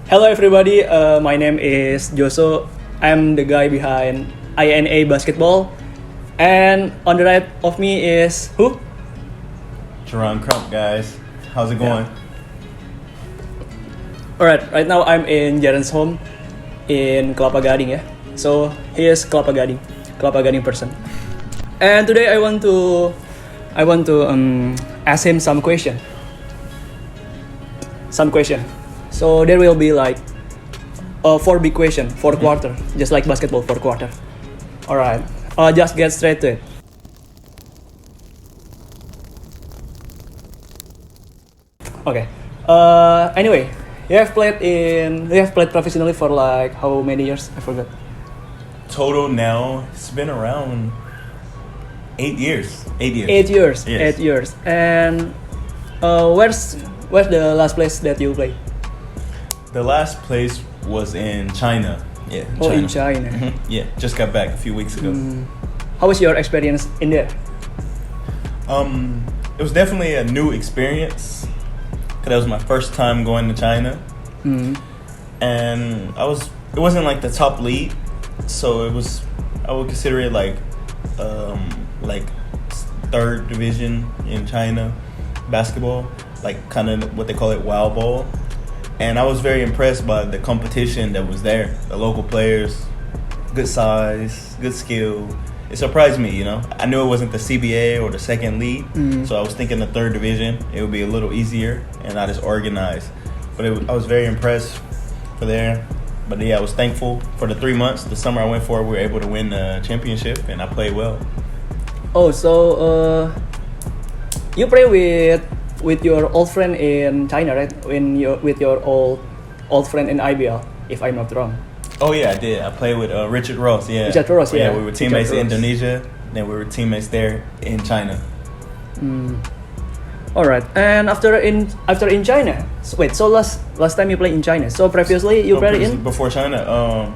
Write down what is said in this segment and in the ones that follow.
Hello everybody, my name is Joso. I'm the guy behind INA Basketball. And on the right of me is who? Jarron Crump, guys. How's it going? Alright, right now I'm in Jarron's home in Kelapa Gading, yeah. So he is Kelapa Gading person. And today I want to ask him some question. So there will be like 4 big question, 4 quarter, just like basketball, 4 quarter. Alright, just get straight to it. Okay. Anyway, you have played professionally for like how many years? I forgot. Total now, it's been around 8 years. 8 years. 8 years. Yes. 8 years. And where's the last place that you played? The last place was in China. Yeah. Oh, in China. Mm-hmm. Yeah, just got back a few weeks ago. How was your experience in there? It was definitely a new experience because that was my first time going to China, and it wasn't like the top league, so I would consider it like 3rd division in China basketball, like kind of what they call it wild ball. And I was very impressed by the competition that was there. The local players, good size, good skill. It surprised me, you know. I knew it wasn't the CBA or the second league, so I was thinking the 3rd division, it would be a little easier and not as organized. But I was very impressed for there. But yeah, I was thankful for the 3 months. The summer I went for, we were able to win the championship, and I played well. Oh, so you play with your old friend in China, right? With your old friend in IBL, if I'm not wrong. Oh yeah, I did. I played with Richard Ross. Yeah. Richard Ross, yeah. We were teammates in Indonesia. Then we were teammates there in China. All right. And after in China, so last time you played in China. So previously you played in before China.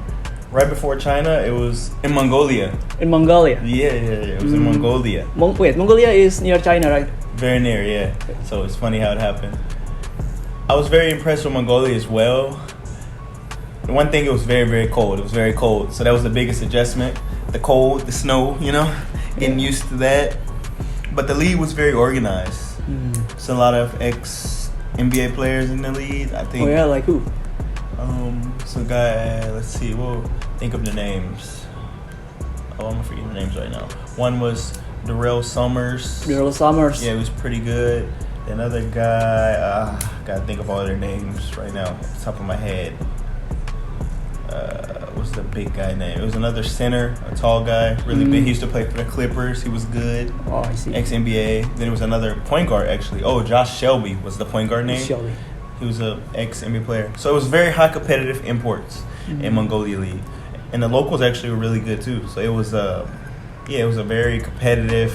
Right before China, it was in Mongolia. In Mongolia. Yeah. It was in Mongolia. Mongolia is near China, right? Very near, yeah. So it's funny how it happened. I was very impressed with Mongolia as well. The one thing, it was very, very cold. It was very cold. So that was the biggest adjustment. The cold, the snow, you know, getting used to that. But the league was very organized. It's a lot of ex-NBA players in the league, I think. Oh yeah, like who? Some guy, let's see, we'll think of the names. Oh, I'm forgetting the names right now. One was Darrell Summers. Yeah, he was pretty good. Another guy, gotta think of all their names right now, off the top of my head. What's the big guy name? It was another center, a tall guy, really big. He used to play for the Clippers. He was good. Oh, I see. Ex-NBA. Then it was another point guard, actually. Oh, Josh Shelby was the point guard name. Shelby. He was a ex-NBA player. So it was very high competitive imports in Mongolia League. And the locals actually were really good too. So it was a very competitive,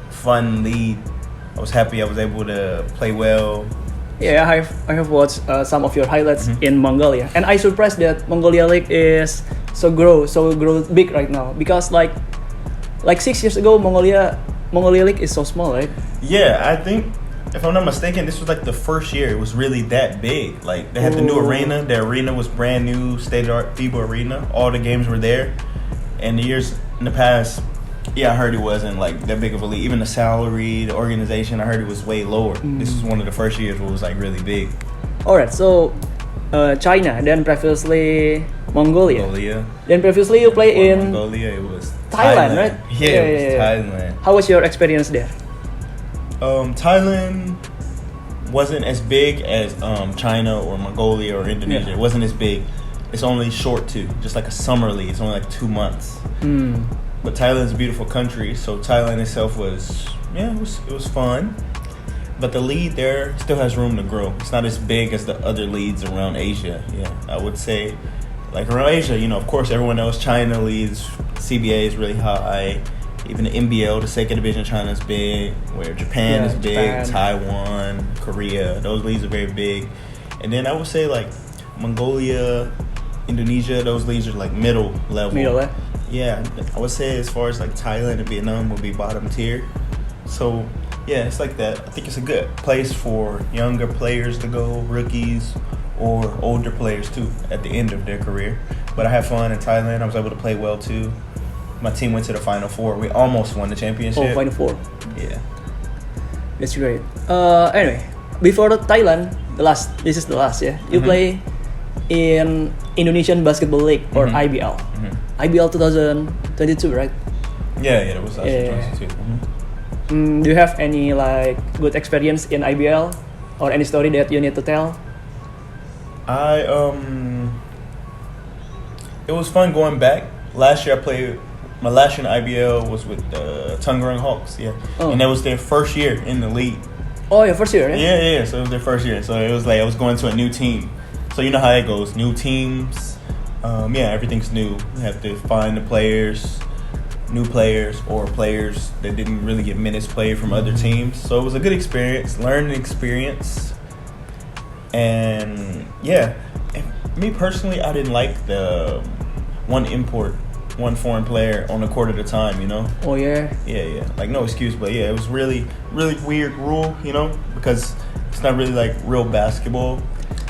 fun league. I was happy I was able to play well. Yeah, I have watched some of your highlights in Mongolia, and I surprised that Mongolia League is so grow big right now, because like 6 years ago Mongolia League is so small, right? Yeah, I think if I'm not mistaken, this was like the first year it was really that big. Like they had the new arena. The arena was brand new, state-of-the-art FIBA arena. All the games were there, and the years in the past. Yeah, I heard it wasn't like that big of a league. Even the salary, the organization, I heard it was way lower. This was one of the first years where it was like really big. Alright, so China, then previously Mongolia. Then previously you play in Mongolia, it was Thailand, right? Yeah, it was Thailand. How was your experience there? Thailand wasn't as big as China or Mongolia or Indonesia. Yeah. It wasn't as big. It's only short too, just like a summer league. It's only like 2 months. But Thailand's a beautiful country, so Thailand itself was it was fun. But the league there still has room to grow. It's not as big as the other leagues around Asia. Yeah, I would say, like around Asia, you know, of course everyone knows China leads. CBA is really high. Even the NBL, the second division, China is big. Where Japan is big, Taiwan, Korea, those leagues are very big. And then I would say like Mongolia, Indonesia, those leagues are like middle level. Yeah, I would say as far as like Thailand and Vietnam would be bottom tier. So yeah, it's like that. I think it's a good place for younger players to go, rookies, or older players too at the end of their career. But I had fun in Thailand. I was able to play well too. My team went to the Final Four. We almost won the championship. Oh, Final Four. Yeah. That's great. Anyway, before Thailand, this is the last, yeah. You play in Indonesian Basketball League or IBL. IBL 2022, right? Yeah, that was 2022. Do you have any like good experience in IBL or any story that you need to tell? It was fun going back. Last year I played. My last year in IBL was with the Tangerang Hawks, and that was their first year in the league. Oh, your first year, right? Yeah. So it was their first year. So it was like I was going to a new team. So you know how it goes. New teams, everything's new. You have to find the players, new players, or players that didn't really get minutes played from other teams. So it was a good experience, learning experience, and me personally, I didn't like the one foreign player on the court at a time, you know? Oh, yeah? Yeah. Like, no excuse, but it was really, really weird rule, you know? Because it's not really like real basketball.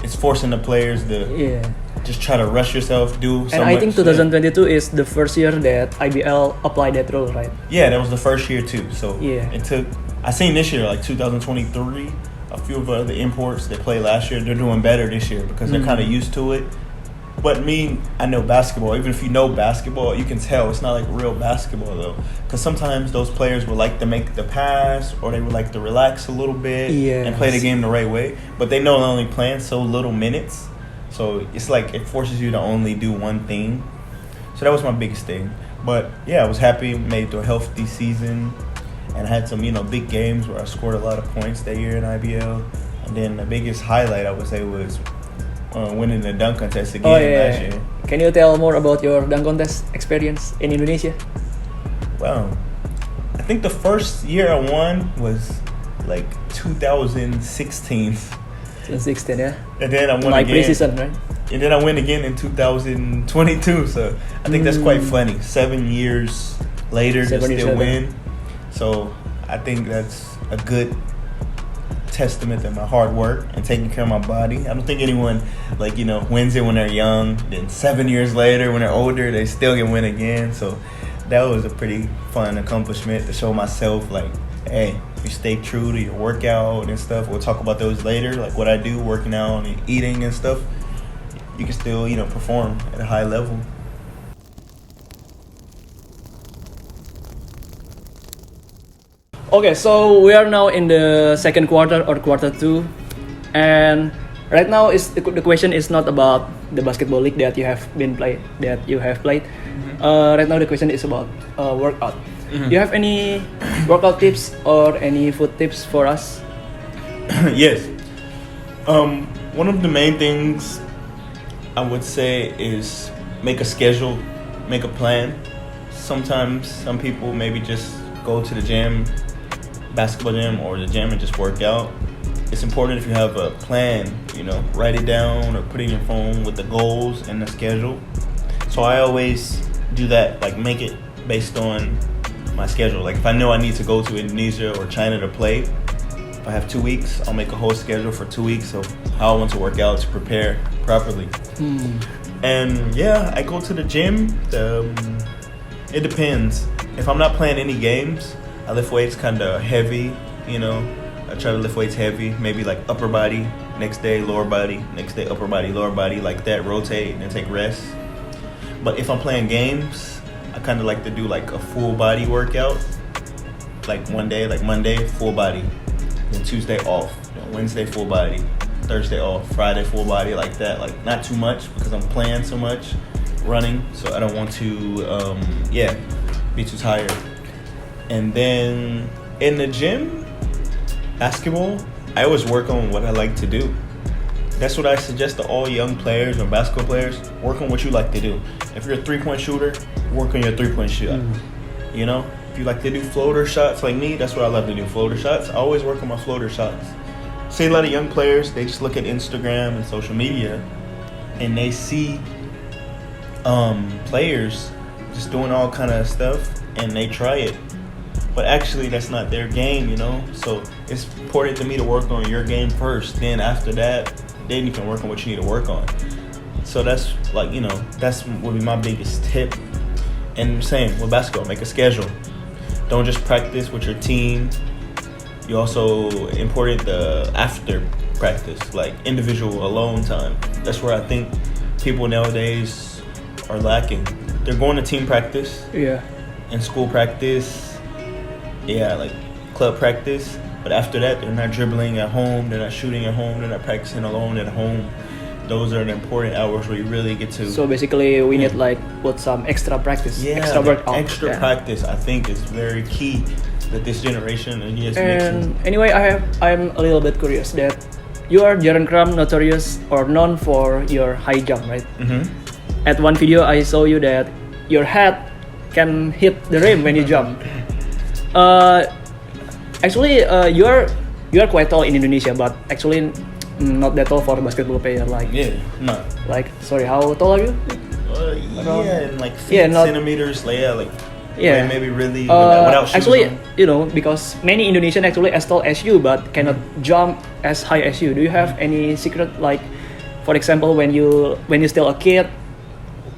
It's forcing the players to just try to rush yourself, do so And much. I think 2022 is the first year that IBL applied that rule, right? Yeah, that was the first year too. So it took, I seen this year, like 2023, a few of the other imports that played last year, they're doing better this year because they're kind of used to it. But I know basketball. Even if you know basketball, you can tell it's not like real basketball though. Because sometimes those players would like to make the pass, or they would like to relax a little bit and play the game the right way. But they know they're only playing so little minutes, so it's like it forces you to only do one thing. So that was my biggest thing. But I was happy, made it to a healthy season, and I had some big games where I scored a lot of points that year in IBL. And then the biggest highlight I would say was winning the dunk contest again last year. Can you tell more about your dunk contest experience in Indonesia? Well, I think the first year I won was like 2016. 2016, yeah. And then I won like again. pre-season, right? And then I win again in 2022. So I think that's quite funny. 7 years later to still win. So I think that's a good testament to my hard work and taking care of my body. I don't think anyone wins it when they're young, then 7 years later when they're older they still can win again. So that was a pretty fun accomplishment to show myself like, hey, if you stay true to your workout and stuff, we'll talk about those later, like what I do, working out and eating and stuff, you can still perform at a high level. Okay, so we are now in the second quarter or quarter 2, and right now the question is not about the basketball league that you have played. Right now the question is about workout. Do you have any workout tips or any food tips for us? Yes. One of the main things I would say is make a schedule, make a plan. Sometimes some people maybe just go to the gym, basketball gym or the gym, and just work out. It's important if you have a plan, write it down or put it in your phone with the goals and the schedule. So I always do that, like make it based on my schedule. Like if I know I need to go to Indonesia or China to play, if I have 2 weeks, I'll make a whole schedule for 2 weeks of how I want to work out to prepare properly. And I go to the gym. It depends. If I'm not playing any games, I lift weights kind of heavy, I try to lift weights heavy, maybe like upper body, next day lower body, next day upper body, lower body, like that, rotate and then take rest. But if I'm playing games, I kind of like to do like a full body workout, like one day, like Monday, full body, then Tuesday off, Wednesday full body, Thursday off, Friday full body, like that, like not too much because I'm playing so much, running, so I don't want to, be too tired. And then in the gym, basketball, I always work on what I like to do. That's what I suggest to all young players or basketball players. Work on what you like to do. If you're a 3-point shooter, work on your 3-point shot. If you like to do floater shots like me, that's what I love to do, floater shots. I always work on my floater shots. See a lot of young players, they just look at Instagram and social media and they see players just doing all kind of stuff and they try it. But actually, that's not their game, So it's important to me to work on your game first. Then after that, then you can work on what you need to work on. So that's like, that's would be my biggest tip. And same with basketball, make a schedule. Don't just practice with your team. You also important the after practice, like individual alone time. That's where I think people nowadays are lacking. They're going to team practice, and school practice, like club practice. But after that, they're not dribbling at home. They're not shooting at home. They're not practicing alone at home. Those are the important hours where you really get to. So basically, we need like put some extra practice, extra workout. Extra practice, I think, is very key that this generation and And anyway, I'm a little bit curious that you are Jarron Crump, notorious or known for your high jump, right? Mm-hmm. At one video, I saw you that your head can hit the rim when you jump. Actually, you are quite tall in Indonesia, but actually not that tall for a basketball player. Like no. Like, sorry, how tall are you? In like feet, centimeters. Maybe really without shoes actually on. Because many Indonesian actually as tall as you but cannot jump as high as you. Do you have any secret, like for example when you still a kid,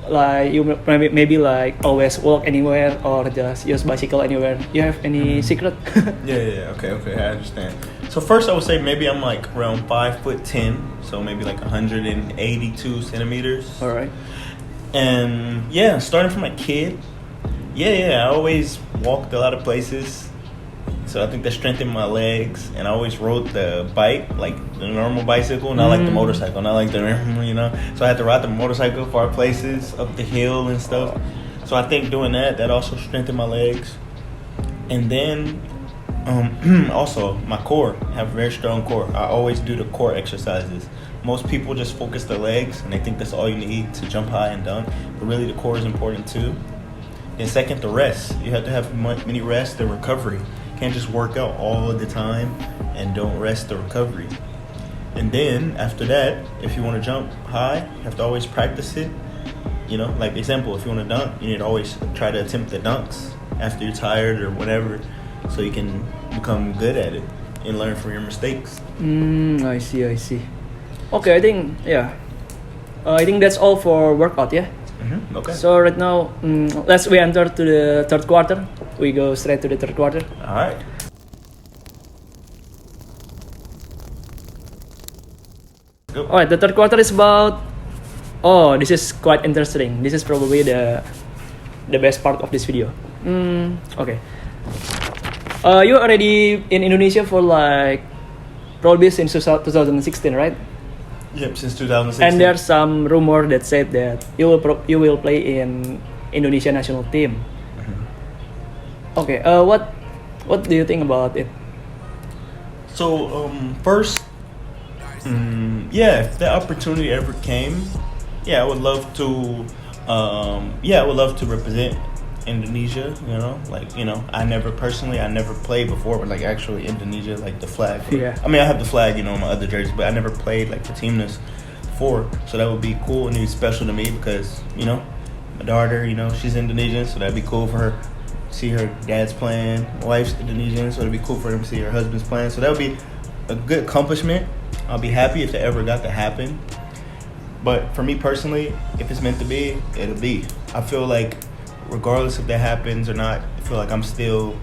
like you maybe like always walk anywhere or just use bicycle anywhere? You have any secret? Okay, I understand. So first I would say maybe I'm like around 5'10", so maybe like 182 centimeters. All right. And starting from a kid, I always walked a lot of places, so I think that strengthened my legs. And I always rode the bike, like the normal bicycle, not like the motorcycle, not like the So I had to ride the motorcycle far places, up the hill and stuff. So I think doing that also strengthened my legs. And then also my core, I have a very strong core. I always do the core exercises. Most people just focus their legs and they think that's all you need to jump high and dunk, but really the core is important too. And second, the rest. You have to have many rest and recovery. You can't just work out all the time and don't rest the recovery. And then after that, if you want to jump high, you have to always practice it. Like example, if you want to dunk, you need to always try to attempt the dunks after you're tired or whatever, so you can become good at it and learn from your mistakes. I see. Okay, I think I think that's all for workout. Mm-hmm. Okay. So right now, we enter to the third quarter. We go straight to the third quarter. All right. Go. All right, the third quarter is about. Oh, this is quite interesting. This is probably the best part of this video. Okay. You already in Indonesia for like probably since 2016, right? Yep, since 2016. And there's some rumor that said that you will play in Indonesia national team. Mm-hmm. Okay. What do you think about it? So first, if the opportunity ever came, I would love to. I would love to represent Indonesia. I never played before, but like actually Indonesia, like the flag. I mean, I have the flag, on my other jerseys, but I never played like for Timnas before. So that would be cool and it'd be special to me because my daughter, she's Indonesian, so that'd be cool for her. See her dad's playing. My wife's Indonesian, so it'd be cool for them to see her husband's playing. So that would be a good accomplishment. I'll be happy if it ever got to happen. But for me personally, if it's meant to be, it'll be. I feel like regardless if that happens or not, I feel like I'm still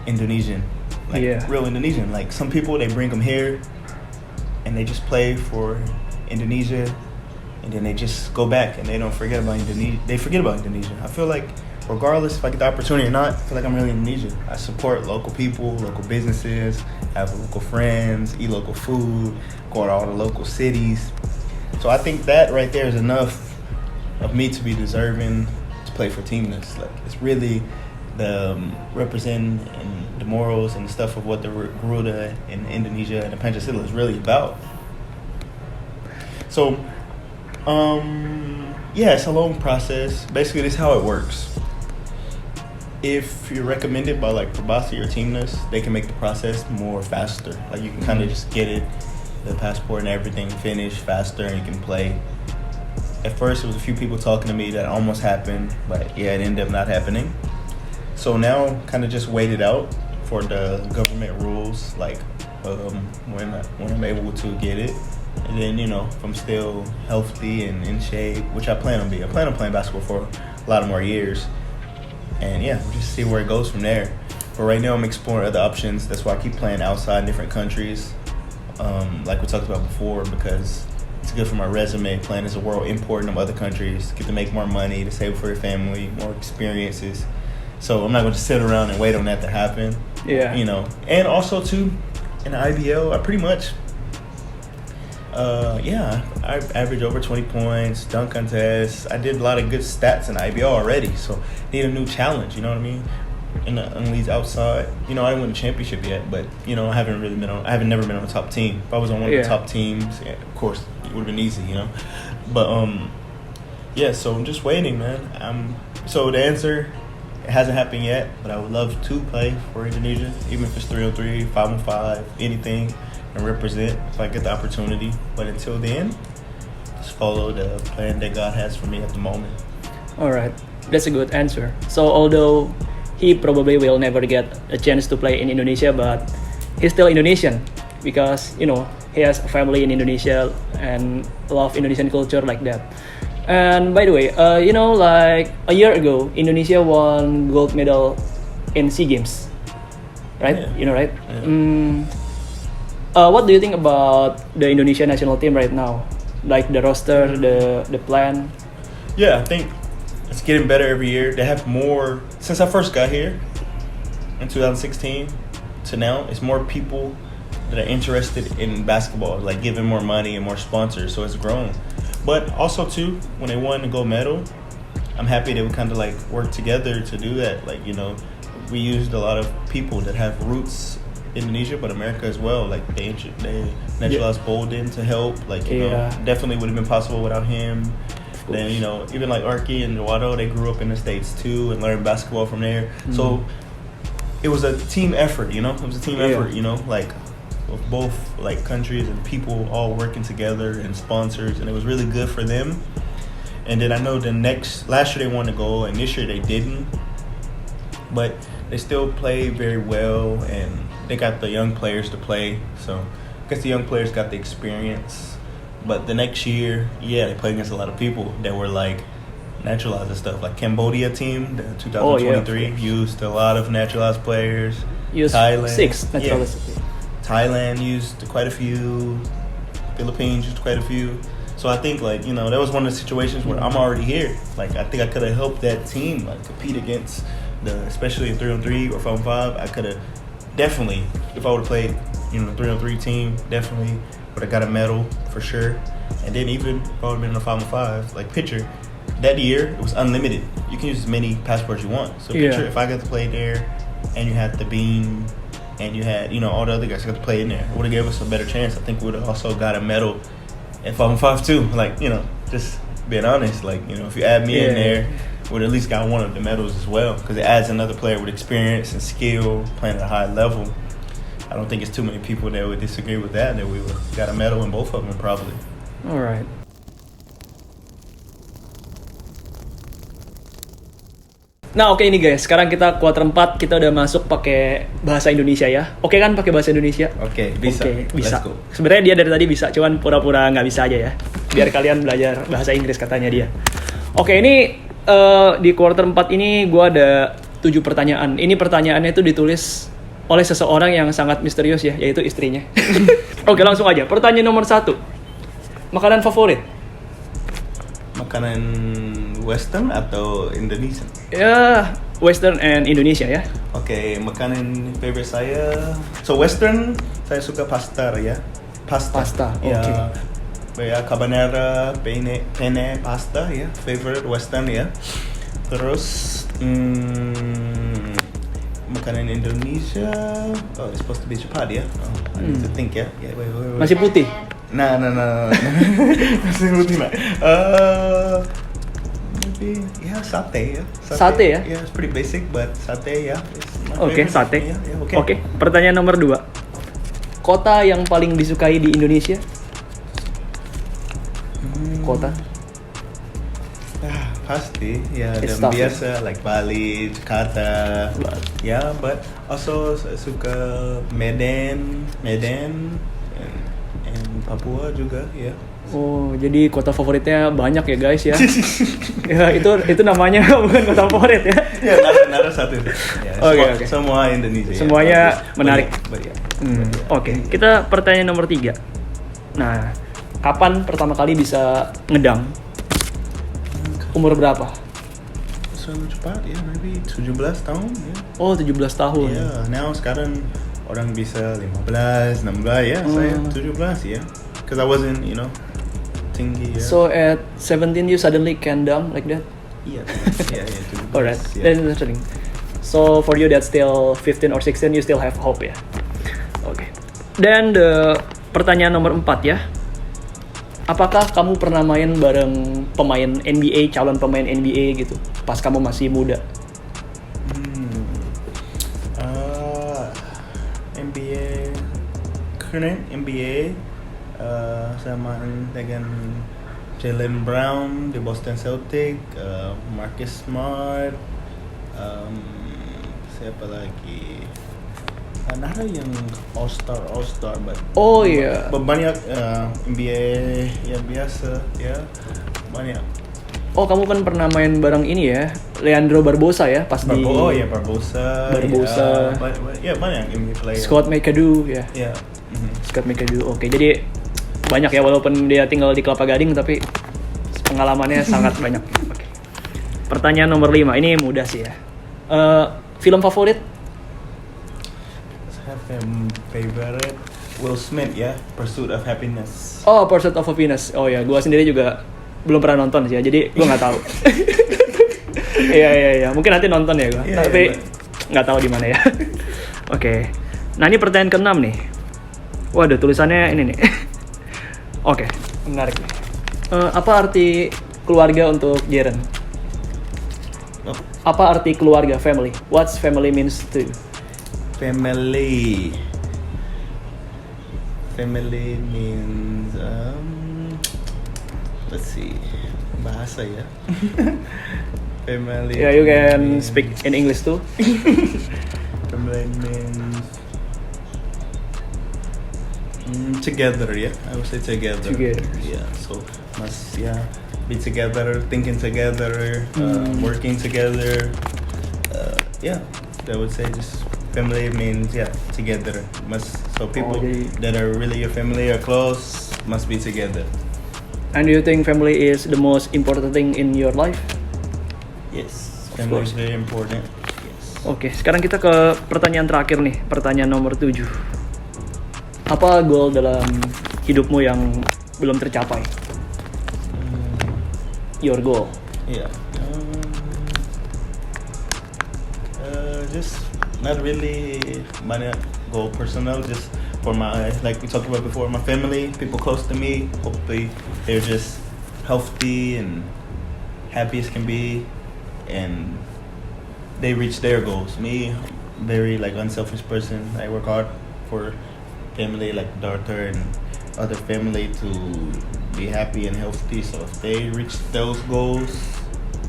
Indonesian, real Indonesian. Like some people, they bring them here and they just play for Indonesia and then they just go back and they don't forget about Indonesia. They forget about Indonesia. I feel like regardless if I get the opportunity or not, I feel like I'm really Indonesian. I support local people, local businesses, have local friends, eat local food, go to all the local cities. So I think that right there is enough of me to be deserving to play for Timnas. Like it's really the representing and the morals and the stuff of what the Garuda in Indonesia and the Pancasila is really about. So, it's a long process. Basically, this is how it works. If you're recommended by like PERBASI or Timnas, they can make the process more faster. Like you can kind of just get it, the passport and everything finished faster, and you can play. At first, it was a few people talking to me that almost happened, but it ended up not happening. So now, kind of just wait it out for the government rules, like when I'm able to get it, And then, if I'm still healthy and in shape, which I plan on being. I plan on playing basketball for a lot of more years. And yeah, we'll just see where it goes from there. But right now I'm exploring other options. That's why I keep playing outside in different countries. Like we talked about before, because it's good for my resume, playing as a world import in other countries, get to make more money, to save for your family, more experiences. So I'm not going to sit around and wait on that to happen. Yeah. And also too, in the IBL, I pretty much, I average over 20 points, dunk contests. I did a lot of good stats in the IBL already, so need a new challenge. You know what I mean? In the leagues outside, I didn't win a championship yet, but I haven't never been on a top team. If I was on one of the top teams, yeah, of course it would have been easy, But so I'm just waiting, man. So the answer, it hasn't happened yet, but I would love to play for Indonesia, even if it's 3-on-3, 5-on-5, anything, and represent if I get the opportunity. But until then, just follow the plan that God has for me at the moment. All right, that's a good answer. So although he probably will never get a chance to play in Indonesia, but he's still Indonesian because he has a family in Indonesia and love Indonesian culture like that. And by the way, like a year ago, Indonesia won gold medal in SEA Games, right? Yeah. Right? Yeah. What do you think about the Indonesia national team right now? Like the roster, the plan? Yeah, I think it's getting better every year. They have more, since I first got here in 2016 to now, it's more people that are interested in basketball, like giving more money and more sponsors, so it's grown. But also too, when they won the gold medal, I'm happy that we kind of like worked together to do that. Like, we used a lot of people that have roots in Indonesia, but America as well. Like they naturalized Bolden to help. Like, definitely would have been possible without him. Then, even like Arky and Joado, they grew up in the States too and learned basketball from there. Mm-hmm. So it was a team effort, It was a team effort, like of both like countries and people all working together and sponsors, and it was really good for them. And then I know last year they won the gold and this year they didn't. But they still play very well and they got the young players to play. So I guess the young players got the experience. But the next year, they played against a lot of people that were like naturalized and stuff. Like Cambodia team, the 2023, used a lot of naturalized players. Thailand, 6 naturalized. Thailand used quite a few. Philippines used quite a few. So I think that was one of the situations where I'm already here. Like I think I could have helped that team like compete against especially in 3-on-3 or 5-on-5. I could have definitely, if I would have played, the 3-on-3 team, definitely would have got a medal for sure. And then even if I would have been in a 5-on-5, like picture, that year it was unlimited. You can use as many passports you want. So picture if I got to play there, and you had the Bean, and you had all the other guys got to play in there, it would have gave us a better chance. I think we would have also got a medal at 5-on-5 too. Like just being honest, like if you add me in there, would at least got one of the medals as well, because it adds another player with experience and skill playing at a high level. I don't think it's too many people that would disagree with that we would got a medal in both of them probably. Alright. Nah oke, ini guys, sekarang kita kuarter 4, kita udah masuk pakai bahasa Indonesia ya. Oke kan pakai bahasa Indonesia? Oke, bisa. Bisa. Sebenarnya dia dari tadi bisa, cuman pura-pura nggak bisa aja ya. Biar kalian belajar bahasa Inggris katanya dia. Oke, ini di kuarter 4 ini gue ada 7 pertanyaan. Ini pertanyaannya itu ditulis oleh seseorang yang sangat misterius ya, yaitu istrinya. Oke, langsung aja. Pertanyaan nomor 1. Makanan favorit? Makanan Western atau Indonesian? Ya, Western and Indonesia ya. Oke, makanan favorite saya. So Western, saya suka pasta ya. Pasta. Ya, Okay. ya carbonara, penne pasta ya. Favorite Western ya. Terus makanan Indonesia. Oh, it's supposed to be cepat ya. Oh, I need to think ya. Yeah, wait. Nasi putih. Nah. Nasi putih nah. Maybe sate ya. Sate ya? Yeah, it's pretty basic, but sate ya. Oke, sate. Yeah, Oke, pertanyaan nomor 2. Kota yang paling disukai di Indonesia? Kota? Pasti, It's dan tough, biasa like Bali, Jakarta. But also saya suka Medan and Papua juga, ya. Oh, jadi kota favoritnya banyak ya guys ya. Ya itu namanya bukan kota favorit ya. Ya, nara satu. Ya, Oke. Semua Indonesia. Semuanya ya, menarik. Oke. Kita pertanyaan nomor 3. Nah, kapan pertama kali bisa ngedang? Umur berapa? Selalu cepat ya, maybe 17 tahun ya. Oh, 17 tahun. Yeah, now sekarang orang bisa 15, 16 ya, saya 17 ya. Because I wasn't, tinggi ya. So at 17 you suddenly can dunk like that? Iya, 17. Alright, Yeah. that's interesting. So for you that's still 15 or 16 you still have hope ya? Oke. Dan pertanyaan nomor 4 ya. Apakah kamu pernah main bareng pemain NBA, calon pemain NBA gitu, pas kamu masih muda? NBA, current NBA, saya main dengan Jalen Brown di Boston Celtics, Marcus Smart, siapa lagi? Ada yang All Star, but banyak NBA yang biasa ya, banyak. Oh, kamu kan pernah main bareng ini ya, Leandro Barbosa ya, pas di Barbosa. Ya, banyak NBA player. Scott McAdoo ya. Ya. Scott McAdoo. Oke, jadi banyak ya, walaupun dia tinggal di Kelapa Gading tapi pengalamannya sangat banyak. Oke. Pertanyaan nomor 5, ini mudah sih ya. Film favorit? Saya favorite Will Smith ya, Pursuit of Happiness. Oh, Pursuit of Happiness. Oh ya, gue sendiri juga belum pernah nonton sih ya, jadi gue nggak tahu. Iya. Mungkin nanti nonton ya gue, tapi nggak tahu di mana ya. Oke. Nah, ini pertanyaan ke-6 nih. Waduh, tulisannya ini nih. Oke, menarik nih. Apa arti keluarga untuk Jarron? Apa arti keluarga, family? What's family means to you? Family means let's see, bahasa ya. Family. Yeah, you can speak in English too. Family means together, yeah. I would say together. Yeah. So must be together, thinking together, working together. Yeah, I would say just family means together. So people that are really your family or close must be together. And do you think family is the most important thing in your life? Yes, family is very important. Yes. Oke, sekarang kita ke pertanyaan terakhir nih, pertanyaan nomor 7. Apa goal dalam hidupmu yang belum tercapai? Your goal. Yeah. Just not really banyak goal personal, just for my, like we talked about before, my family, people close to me, hopefully they're just healthy and happy as can be, and they reach their goals. Me, very unselfish person. I work hard for family, like daughter and other family, to be happy and healthy. So if they reach those goals,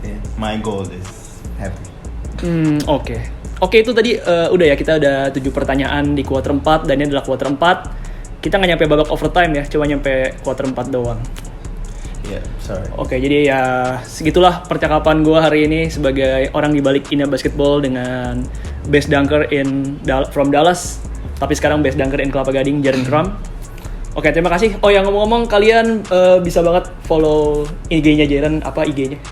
then my goal is happy. Oke, itu tadi udah ya, kita udah 7 pertanyaan di quarter 4, dan ini adalah quarter 4. Kita nggak nyampe babak overtime ya, cuma nyampe quarter 4 doang. Yeah, sorry. Oke, jadi ya segitulah percakapan gue hari ini sebagai orang di balik Ina Basketball dengan best dunker from Dallas, tapi sekarang best dunker in Kelapa Gading, Jarron Crump. Oke, terima kasih. Oh ya, ngomong-ngomong, kalian bisa banget follow IG-nya Jarron. Apa IG-nya?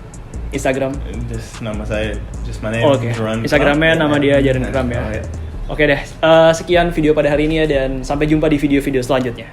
Instagram? Just nama saya, just my name. Oke. Instagramnya nama dia Jarron Crump ya. Oke deh, sekian video pada hari ini ya, dan sampai jumpa di video-video selanjutnya.